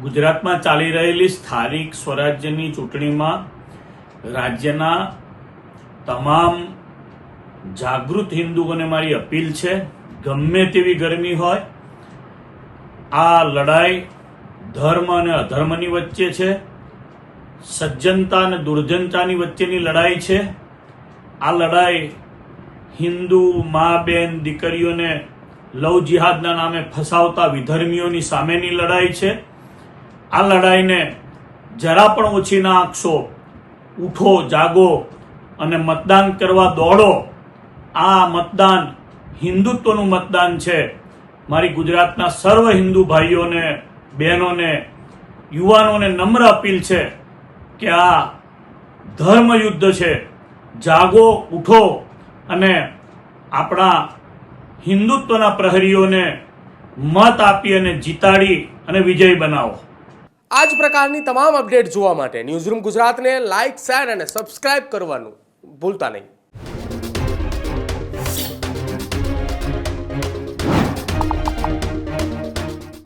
ગુજરાતમાં ચાલી રહેલી સ્થાનિક સ્વરાજ્યની ચૂંટણીમાં રાજ્યના તમામ જાગૃત હિન્દુઓને મારી અપીલ છે, ગમે તેવી ગરમી હોય, આ લડાઈ ધર્મ અને અધર્મની વચ્ચે છે, સજ્જનતા અને દુર્જનતાની વચ્ચેની લડાઈ છે. આ લડાઈ હિન્દુ મા બેન દીકરીઓને લવ જિહાદના નામે ફસાવતા વિધર્મીઓની સામેની લડાઈ છે. આ લડાઈને જરા પણ ઓછી ના આંકશો. ઉઠો, જાગો અને મતદાન કરવા દોડો. આ મતદાન હિન્દુત્વનું મતદાન છે. મારી ગુજરાતના સર્વ હિન્દુ ભાઈઓને, બહેનોને, યુવાનોને નમ્ર અપીલ છે કે આ ધર્મ યુદ્ધ છે. જાગો, ઉઠો અને આપણા હિન્દુત્વના પ્રહરીઓને મત આપી અને જીતાડી અને વિજય બનાવો. આ જ પ્રકારની તમામ અપડેટ જોવા માટે ન્યૂઝરૂમ ગુજરાતને લાઇક, શેર અને સબસ્ક્રાઇબ કરવાનું ભૂલતા નહીં.